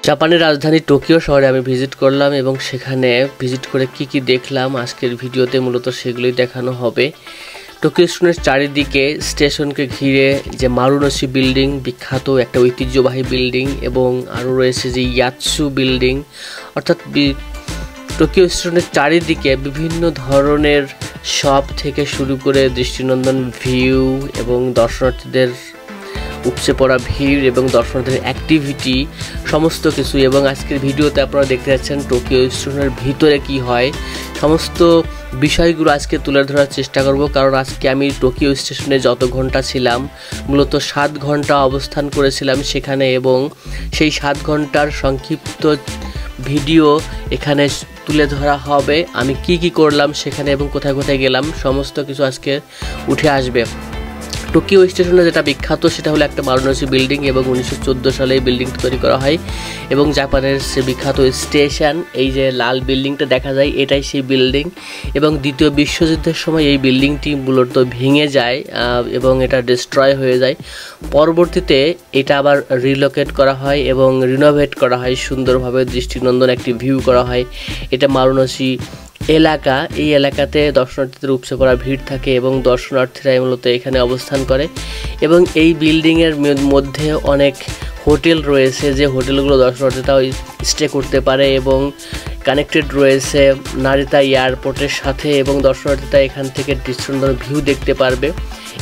জাপানের রাজধানী টোকিও শহরে আমি ভিজিট করলাম এবং সেখানে ভিজিট করে কি দেখলাম আজকের ভিডিওতে মূলত সেগুলোই দেখানো হবে। টোকিও স্টেশনের চারিদিকে স্টেশনকে ঘিরে যে মারুনোশি বিল্ডিং, বিখ্যাত একটা ঐতিহ্যবাহী বিল্ডিং, এবং আরও রয়েছে যে ইয়াৎসু বিল্ডিং, অর্থাৎ টোকিও স্টেশনের চারিদিকে বিভিন্ন ধরনের শপ থেকে শুরু করে দৃষ্টিনন্দন ভিউ এবং দর্শনার্থীদের উপচে পড়া ভিড় এবং দর্শনার্থীদের অ্যাক্টিভিটি সমস্ত কিছু। এবং আজকের ভিডিওতে আপনারা দেখতে পাচ্ছেন টোকিও স্টেশনের ভিতরে কি হয়, সমস্ত বিষয়গুলো আজকে তুলে ধরার চেষ্টা করব। কারণ আজকে আমি টোকিও স্টেশনে যত ঘন্টা ছিলাম মূলত 7 ঘন্টা অবস্থান করেছিলাম সেখানে, এবং সেই 7 ঘন্টার সংক্ষিপ্ত ভিডিও এখানে তুলে ধরা হবে। আমি কি করলাম সেখানে এবং কোথায় গেলাম সমস্ত কিছু আজকে উঠে আসবে। টোকিও স্টেশনে যেটা বিখ্যাত সেটা হলো একটা মারুনোশি বিল্ডিং, এবং 1914 সালে এই বিল্ডিং তৈরি করা হয়। এবং জাপানের সে বিখ্যাত স্টেশন, এই যে লাল বিল্ডিংটা দেখা যায় এটাই সেই বিল্ডিং। এবং দ্বিতীয় বিশ্বযুদ্ধের সময় এই বিল্ডিংটি মূলত ভেঙে যায় এবং এটা ডিস্ট্রয় হয়ে যায়। পরবর্তীতে এটা আবার রিলোকেট করা হয় এবং রিনোভেট করা হয়, সুন্দরভাবে দৃষ্টিনন্দন একটি ভিউ করা হয়। এটা মারুনোশি এলাকা, এই এলাকাতে দর্শনার্থীদের উপচে পড়া ভিড় থাকে এবং দর্শনার্থীরা মূলত এখানে অবস্থান করে। এবং এই বিল্ডিংয়ের মধ্যে অনেক হোটেল রয়েছে, যে হোটেলগুলো দর্শনার্থীরা স্টে করতে পারে এবং কানেক্টেড রয়েছে নারিতা এয়ারপোর্টের সাথে, এবং দর্শনার্থীরা এখান থেকে দৃষ্টিনন্দন ভিউ দেখতে পারবে।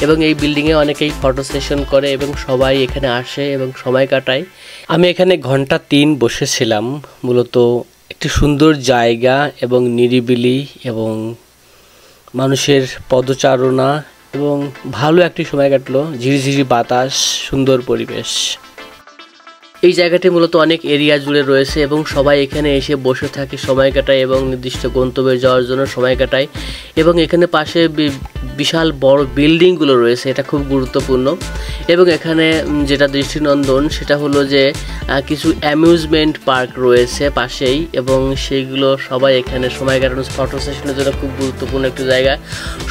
এবং এই বিল্ডিংয়ে অনেকেই ফটো সেশন করে এবং সবাই এখানে আসে এবং সময় কাটায়। আমি এখানে ঘন্টা 3 বসেছিলাম। মূলত একটি সুন্দর জায়গা এবং নিরিবিলি এবং মানুষের পদচারণা এবং ভালো একটি সময় কাটলো, ঝিরিঝিরি বাতাস, সুন্দর পরিবেশ। এই জায়গাটি মূলত অনেক এরিয়া জুড়ে রয়েছে এবং সবাই এখানে এসে বসে থাকে, সময় কাটায় এবং নির্দিষ্ট গন্তব্যে যাওয়ার জন্য সময় কাটায়। এবং এখানে পাশে বিশাল বড় বিল্ডিংগুলো রয়েছে, এটা খুব গুরুত্বপূর্ণ। এবং এখানে যেটা দৃষ্টিনন্দন সেটা হলো যে কিছু অ্যামিউজমেন্ট পার্ক রয়েছে পাশেই, এবং সেইগুলো সবাই এখানে সময় কাটানো, ফটো সেশনের জন্য খুব গুরুত্বপূর্ণ একটি জায়গা।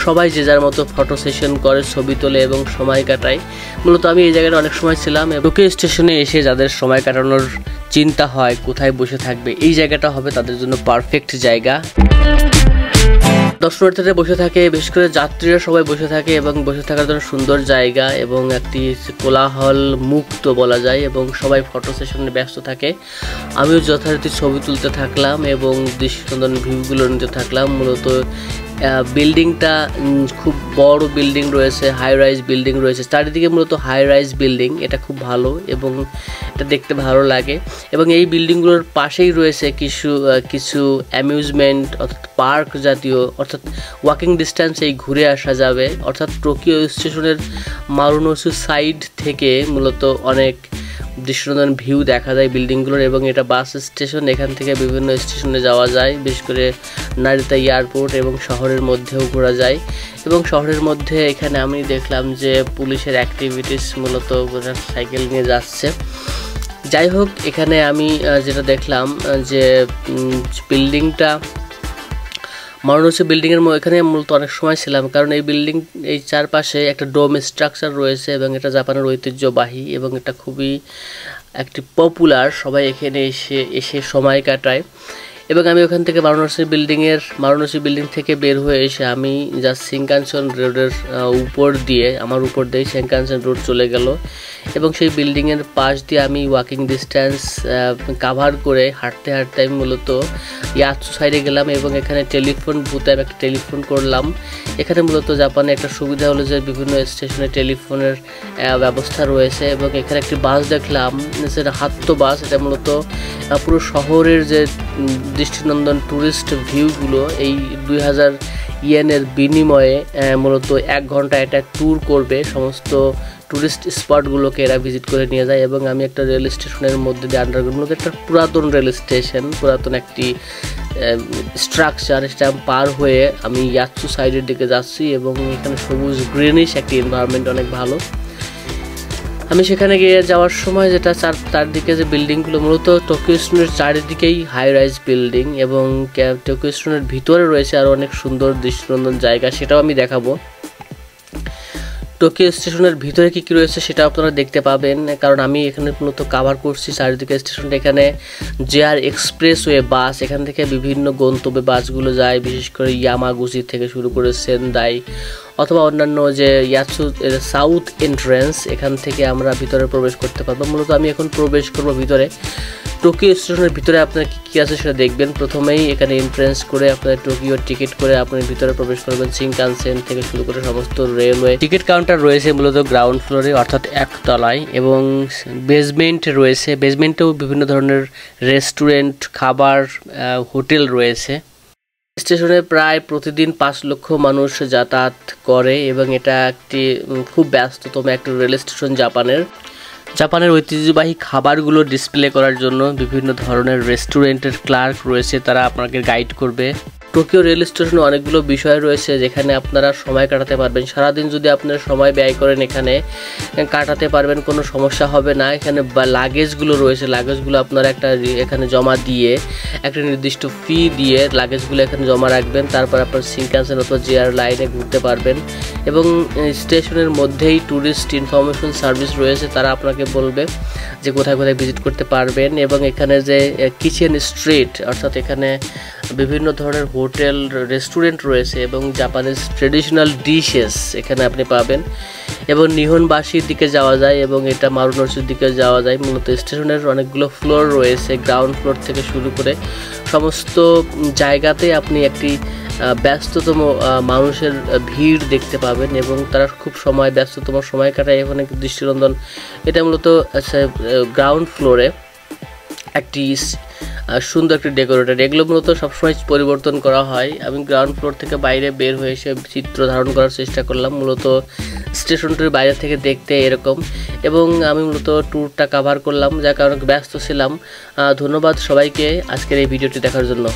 সবাই যে যার মতো ফটো সেশন করে, ছবি তোলে এবং সময় কাটায়। মূলত আমি এই জায়গাটা অনেক সময় ছিলাম। টোকিও স্টেশনে এসে যাদের সময় কাটানোর চিন্তা হয় কোথায় বসে থাকবে, এই জায়গাটা হবে তাদের জন্য পারফেক্ট জায়গা। দর্শনার্থীরা বসে থাকে, বিশেষ করে যাত্রীরা সবাই বসে থাকে এবং বসে থাকার জন্য সুন্দর জায়গা এবং একটি কোলাহল মুক্ত বলা যায়, এবং সবাই ফটো সেশনে ব্যস্ত থাকে। আমিও যথারীতি ছবি তুলতে থাকলাম এবং দৃষ্টিনন্দন ভিউগুলো নিতে থাকলাম। মূলত বিল্ডিংটা খুব বড় বিল্ডিং রয়েছে, হাই রাইজ বিল্ডিং রয়েছে চারিদিকে, মূলত হাই রাইজ বিল্ডিং, এটা খুব ভালো এবং এটা দেখতে ভালো লাগে। এবং এই বিল্ডিংগুলোর পাশেই রয়েছে কিছু অ্যামিউজমেন্ট অর্থাৎ পার্ক জাতীয়, অর্থাৎ ওয়াকিং ডিস্ট্যান্সেই ঘুরে আসা যাবে। অর্থাৎ টোকিও স্টেশনের মারুনোশি সাইড থেকে মূলত অনেক দৃশ্যনন্দন ভিউ দেখা যায় বিল্ডিংগুলোর। এবং এটা বাস স্টেশন, এখান থেকে বিভিন্ন স্টেশনে যাওয়া যায়, বিশেষ করে নারিতা এয়ারপোর্ট, এবং শহরের মধ্যেও ঘোরা যায়। এবং শহরের মধ্যে এখানে আমি দেখলাম যে পুলিশের অ্যাক্টিভিটিস, মূলত সাইকেল নিয়ে যাচ্ছে। যাই হোক, এখানে আমি যেটা দেখলাম যে বিল্ডিংটা মারুনোশি বিল্ডিংয়ের এখানে মূলত অনেক সময় ছিলাম, কারণ এই চারপাশে একটা ডোম স্ট্রাকচার রয়েছে এবং এটা জাপানের ঐতিহ্যবাহী এবং এটা খুবই একটি পপুলার, সবাই এখানে এসে সময় কাটায়। এবং আমি ওখান থেকে মারুনোশি বিল্ডিং থেকে বের হয়ে এসে আমি জাস্ট শিনকানসেন রোডের উপর দিয়ে শিনকানসেন রোড চলে গেল, এবং সেই বিল্ডিংয়ের পাশ দিয়ে আমি ওয়াকিং ডিস্ট্যান্স কাভার করে হাঁটতে আমি মূলত ইয়াৎসু সাইডে গেলাম। এবং এখানে টেলিফোন বুথে আমি একটা টেলিফোন করলাম। এখানে মূলত জাপানে একটা সুবিধা হলো যে বিভিন্ন স্টেশনে টেলিফোনের ব্যবস্থা রয়েছে। এবং এখানে একটি বাস দেখলাম, সেটা হাত্তো বাস, এটা মূলত পুরো শহরের যে দৃষ্টিনন্দন ট্যুরিস্ট ভিউগুলো এই 2000 ইয়েনের বিনিময়ে মূলত 1 ঘন্টা এটা ট্যুর করবে, সমস্ত ট্যুরিস্ট স্পটগুলোকে এরা ভিজিট করে নিয়ে যায়। এবং আমি একটা রেল স্টেশনের মধ্যে দিয়ে আন্ডারগ্রাউন্ড, একটা পুরাতন রেল স্টেশন, পুরাতন একটি স্ট্রাকচার, সেটা পার হয়ে আমি ইয়াৎসু সাইডের দিকে যাচ্ছি। এবং এখানে সবুজ গ্রিনিশ একটি এনভায়রনমেন্ট, অনেক ভালো। আমি সেখানে গিয়ে যাওয়ার সময় যেটা চারদিকে যে বিল্ডিংগুলো, মূলত টোকিও স্টেশনের চারিদিকেই হাই রাইজ বিল্ডিং, এবং টোকিও স্টেশনের ভিতরে রয়েছে আরও অনেক সুন্দর দৃষ্টিনন্দন জায়গা, সেটাও আমি দেখাবো। টোকিও স্টেশনের ভিতরে কী কী রয়েছে সেটা আপনারা দেখতে পাবেন, কারণ আমি এখানে মূলত কভার করছি চারিদিকে স্টেশনটা। এখানে JR এক্সপ্রেসওয়ে বাস, এখান থেকে বিভিন্ন গন্তব্যে বাসগুলো যায়, বিশেষ করে ইয়ামাগুচি থেকে শুরু করে সেন্দাই অথবা অন্যান্য যে ইয়াৎসু সাউথ এন্ট্রেন্স, এখান থেকে আমরা ভিতরে প্রবেশ করতে পারবো। মূলত আমি এখন প্রবেশ করব ভিতরে। টোকিও স্টেশনের ভিতরে আপনার কী কী আছে সেটা দেখবেন। প্রথমেই এখানে এন্ট্রেন্স করে আপনার টোকিওর টিকিট করে আপনি ভিতরে প্রবেশ করবেন। শিনকানসেন থেকে শুরু করে সমস্ত রেলওয়ে টিকিট কাউন্টার রয়েছে মূলত গ্রাউন্ড ফ্লোরে অর্থাৎ একতলায়, এবং বেসমেন্ট রয়েছে। বেসমেন্টেও বিভিন্ন ধরনের রেস্টুরেন্ট, খাবার, হোটেল রয়েছে। স্টেশনে প্রায় প্রতিদিন 5 লক্ষ মানুষ যাতায়াত করে এবং এটা একটি খুব ব্যস্ততম একটি রেল স্টেশন জাপানের ঐতিহ্যবাহী খাবারগুলো ডিসপ্লে করার জন্য বিভিন্ন ধরনের রেস্টুরেন্টের ক্লার্ক রয়েছে, তারা আপনাকে গাইড করবে। টোকিও রেল স্টেশনে অনেকগুলো বিষয় রয়েছে যেখানে আপনারা সময় কাটাতে পারবেন। সারাদিন যদি আপনারা সময় ব্যয় করেন এখানে কাটাতে পারবেন, কোনো সমস্যা হবে না। এখানে লাগেজগুলো রয়েছে, লাগেজগুলো আপনারা এখানে জমা দিয়ে একটা নির্দিষ্ট ফি দিয়ে লাগেজগুলো এখানে জমা রাখবেন। তারপর আপনার শিনকানসেন অথবা JR লাইনে ঘুরতে পারবেন। এবং স্টেশনের মধ্যেই ট্যুরিস্ট ইনফরমেশন সার্ভিস রয়েছে, তারা আপনাকে বলবে যে কোথায় কোথায় ভিজিট করতে পারবেন। এবং এখানে যে কিচেন স্ট্রিট, অর্থাৎ এখানে বিভিন্ন ধরনের হোটেল, রেস্টুরেন্ট রয়েছে এবং জাপানিজ ট্রেডিশনাল ডিশেস এখানে আপনি পাবেন। এবং নিহনবাসীর দিকে যাওয়া যায় এবং এটা মারুনোচির দিকে যাওয়া যায়। মূলত স্টেশনের অনেকগুলো ফ্লোর রয়েছে, গ্রাউন্ড ফ্লোর থেকে শুরু করে সমস্ত জায়গাতে আপনি একটি ব্যস্ততম মানুষের ভিড় দেখতে পাবেন এবং তারা খুব ব্যস্ততম সময় কাটায় এখানে দৃষ্টিনন্দন। এটা মূলত গ্রাউন্ড ফ্লোরে একটি সুন্দর একটি ডেকোরেটর, এগুলো মূলত সবসময় পরিবর্তন করা হয়। আমি গ্রাউন্ড ফ্লোর থেকে বাইরে বের হয়ে এসে চিত্র ধারণ করার চেষ্টা করলাম। মূলত স্টেশনটির বাইরে থেকে দেখতে এরকম, এবং আমি মূলত ট্যুরটা কভার করলাম, যার কারণে ব্যস্ত ছিলাম। ধন্যবাদ সবাইকে আজকের এই ভিডিওটি দেখার জন্য।